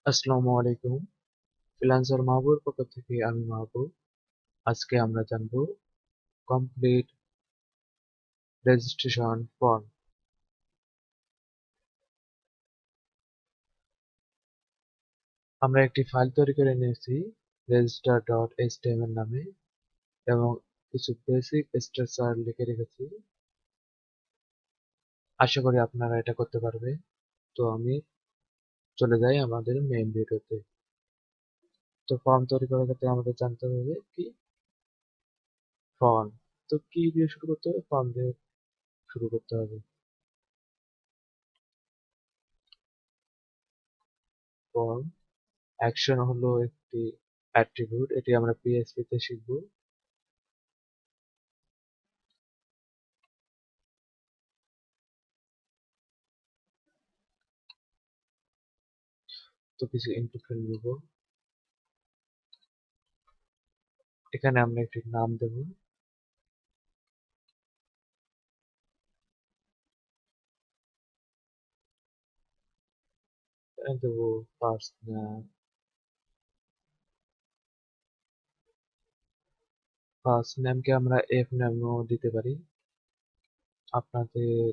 আসসালামু আলাইকুম। ফ্রিল্যান্সার মাহবুবের পক্ষ থেকে আমি মাহবুব। আজকে আমরা জানবো কমপ্লিট রেজিস্ট্রেশন ফর্ম। আমরা একটি ফাইল তৈরি করে নিয়েছি register.html নামে এবং কিছু বেসিক স্ট্রাকচার লিখে রেখেছি। আশা করি আপনারা এটা করতে পারবে। তো আমি চলে যাই আমাদের মেইন ভিডিওতে। তো ফর্ম তৈরি করার ক্ষেত্রে আমাদের জানতে হবে কি ফর্ম। তো কি দিয়ে শুরু করতে হবে? ফর্ম দিয়ে শুরু করতে হবে। ফর্ম অ্যাকশন হলো একটি অ্যাট্রিবিউট, এটি আমরা পিএইচপি তে শিখব। তো কিছু ইনপুট ফিল্ড দেব। এখানে আমরা একটি নাম দেব। এখানে দেব ফার্স্ট নাম। ফার্স্ট নেমকে আমরা এফ নামও দিতে পারি, আপনাদের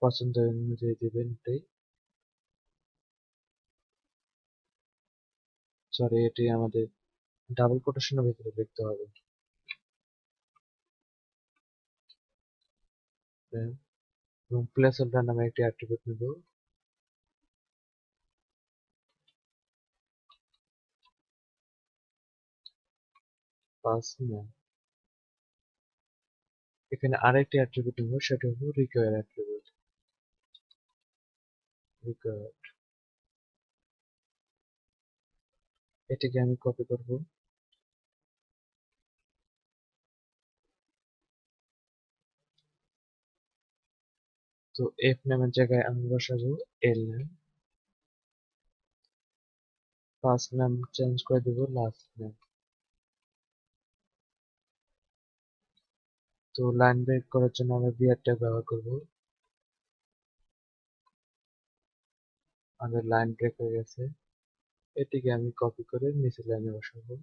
পছন্দ অনুযায়ী দিবেন এটাই। সরি, এটি আমাদের ডাবল কোটেশনের ভিতরে লিখতে হবে। এবং প্লেস হোল্ডার নামে একটি অ্যাট্রিবিউট নেব। First name. এখানে আরেকটি অ্যাট্রিবিউট নেব, সেটা হলো রিকোয়ার অ্যাট্রিবিউট। রিকোয়ার, এটিকে আমি কপি করব। তো এফ নামের জায়গায় আমি বসাবো এল নাম। ফার্স্ট নাম চেঞ্জ করে দেব লাস্ট নাম। তো লাইন ব্রেক করার জন্য আমরা বিয়ার ট্যাগ ব্যবহার করব। আমাদের লাইন ব্রেক হয়ে গেছে, এটিকে আমি কপি করে নিচের লাইনে বসাবো।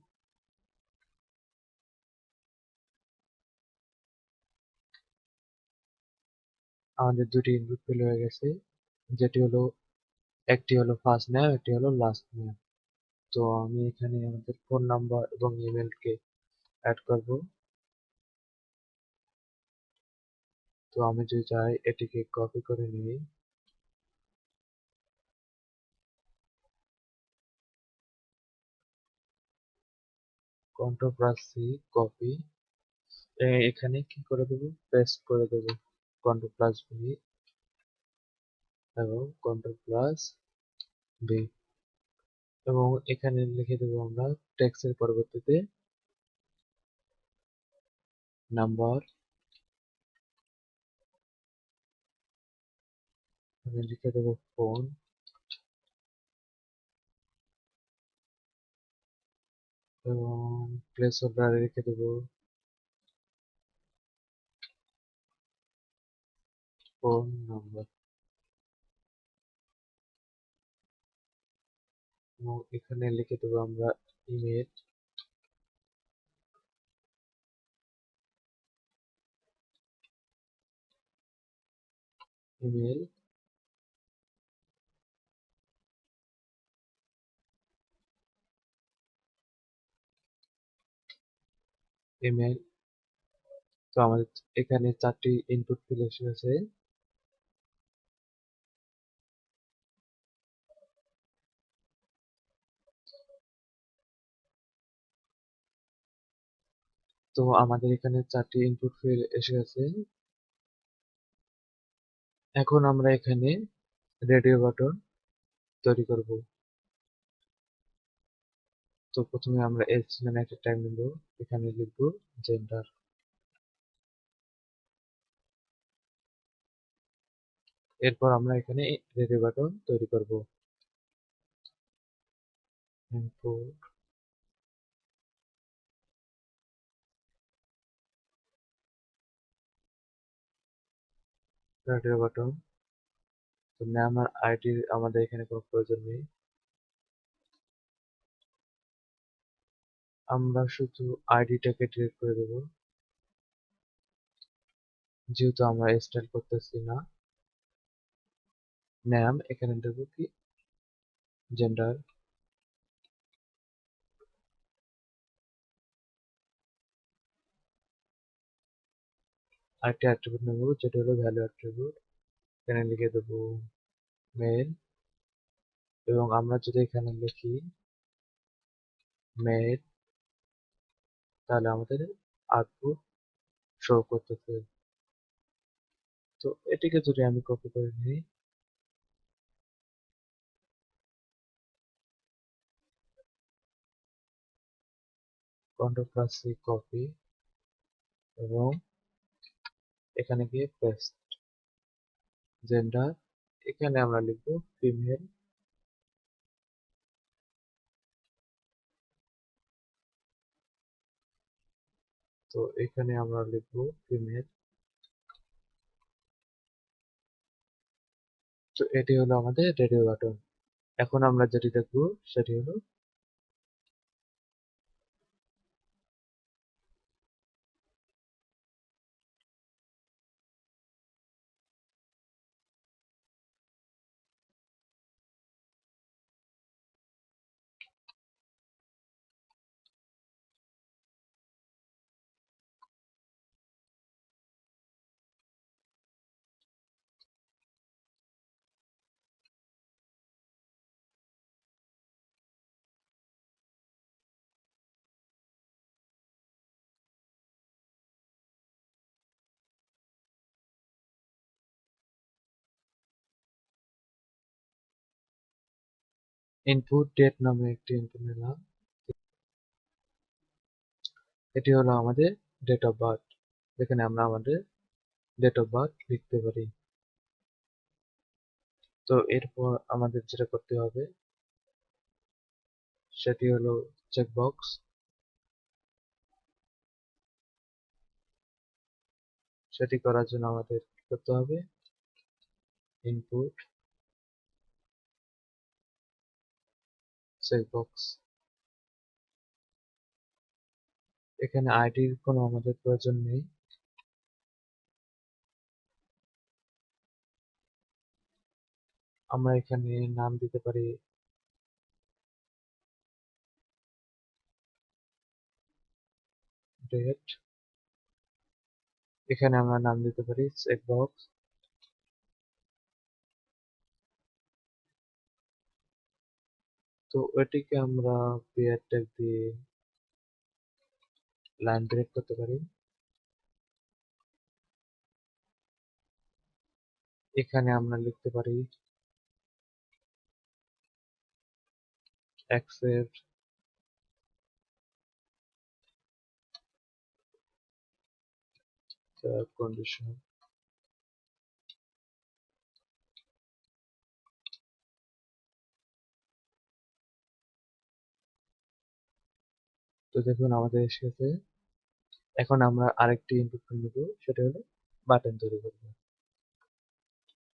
আমাদের দুটি ইনপুট ফিল হয়ে গেছে, যেটি হলো একটি হলো ফার্স্ট নেম, একটি হলো লাস্ট নেম। তো আমি এখানে আমাদের ফোন নাম্বার এবং ইমেলকে অ্যাড করব। তো আমি যদি চাই এটিকে কপি করে নিই, কন্ট্রোল+C কপি, এখানে কি করে দেবো, পেস্ট করে দেবো। কন্ট্রোল+V এবং কন্ট্রোল+V এবং এখানে লিখে দেবো আমরা টেক্সটের পরবর্তীতে নাম্বার। আমি লিখে দেবো ফোন এবং প্লেস হোল্ডারে রেখে দেবো ফোন নাম্বার এবং এখানে লিখে দেবো আমরা ইমেল। Email email. তো আমাদের এখানে 4টি ইনপুট ফিল্ড এসে গেছে। তো আমাদের এখানে 4টি ইনপুট ফিল্ড এসে গেছে। এখন আমরা এখানে রেডিও বাটন তৈরি করব। তো প্রথমে আমরা এস নামে একটা ট্যাগ নেব, এখানে লিখব জেন্ডার। এরপর আমরা এখানে রেডিও বাটন তৈরি করব। Input radio button. তো নাম আর আইডি আমাদের এখানে কোনো প্রয়োজন নেই। আমরা শুধু আইডিটাকে ডিলিট করে দেব, যেহেতু আমরা স্টাইল করতেছি না। নাম এখানে দেব কি জেন্ডার, আরেকটি অ্যাট্রিবিউট নেব যেটা হলো ভ্যালু অ্যাট্রিবিউট, এখানে লিখে দেব মেল, এবং আমরা যদি এখানে লিখি মেল, তাহলে আমাদের আউটপুট শো করতেছে। তো এটিকে যদি আমি কপি করে নিই, Ctrl+C কপি, এবং এখানে গিয়ে পেস্ট, জেন্ডার এখানে আমরা লিখব ফিমেল, তো এখানে আমরা লিখব ফিমেল। তো এটি হলো আমাদের রেডিও বাটন। এখন আমরা যেটি দেখব সেটি হলো ইনপুট ডেট নামে একটি ইনপুট নিলাম। এটি হলো আমাদের ডেট অফ বার্থ, যেখানে আমরা আমাদের ডেট অফ বার্থ লিখতে পারি। তো এরপর আমাদের যেটা করতে হবে সেটি হলো চেকবক্স। সেটি করার জন্য আমাদের কি করতে হবে, ইনপুট চেকবক্স। এখানে আইডির কোনো আমাদের প্রয়োজন নেই, আমরা এখানে নাম দিতে পারি ডেট, এখানে আমরা নাম দিতে পারি চেকবক্স। তো এটিকে আমরা পেয়ার ট্যাগ দিয়ে লাইন ব্রেক করতে পারি। এখানে আমরা লিখতে পারি accept the condition। তো দেখুন আমাদের এসেছে। এখন আমরা আরেকটি ইনপুট নেব, সেটা হলো বাটন তৈরি করব।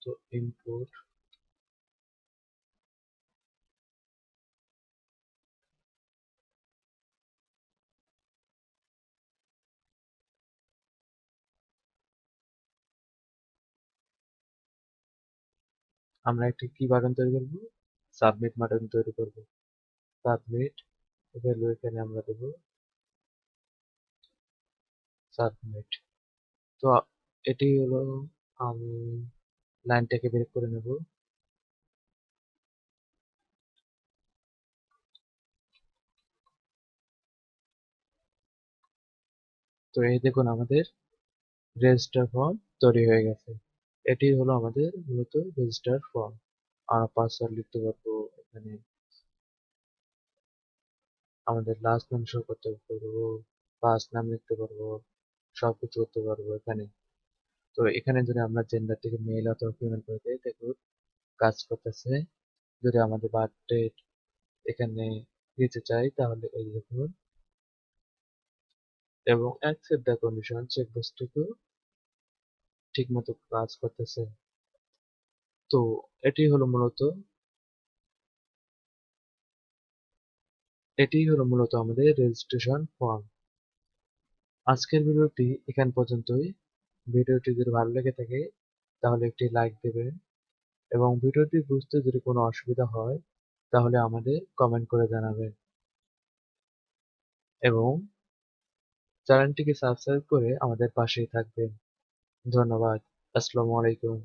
তো ইনপুট, আমরা একটি কি বাটন তৈরি করব, সাবমিট বাটন তৈরি করব। সাবমিট ভ্যালু এখানে আমরা দেব সাবমিট। তো এটি হলো, আমি লাইনটাকে বের করে নেব। তো এই দেখুন আমাদের রেজিস্টার ফর্ম তৈরি হয়ে গেছে। এটি হলো আমাদের মূলত রেজিস্টার ফর্ম। আমরা পাসওয়ার্ড লিখতে পারবো, এখানে আমাদের লাস্ট নাম শো করতে পারবো, ফার্স্ট নাম লিখতে পারবো, সবকিছু করতে পারবো এখানে। তো এখানে যদি আমরা জেন্ডারটিকে মেল অথবা ফিমেল করে দিই, দেখুন কাজ করতেছে। যদি আমাদের বার্থডে এখানে দিতে চাই তাহলে এই দেখুন, এবং অ্যাকসেপ্ট দ্য কন্ডিশন চেকবক্সটিকেও ঠিক মতো কাজ করতেছে। তো এটি হলো মূলত এটিই হলো মূলত আমাদের রেজিস্ট্রেশন ফর্ম। আজকের ভিডিওটি এখান পর্যন্তই। ভিডিওটি যদি ভালো লেগে থাকে তাহলে একটি লাইক দেবেন এবং ভিডিওটি বুঝতে যদি কোনো অসুবিধা হয় তাহলে আমাদের কমেন্ট করে জানাবেন এবং চ্যানেলটিকে সাবস্ক্রাইব করে আমাদের পাশেই থাকবেন। ধন্যবাদ। আসসালামু আলাইকুম।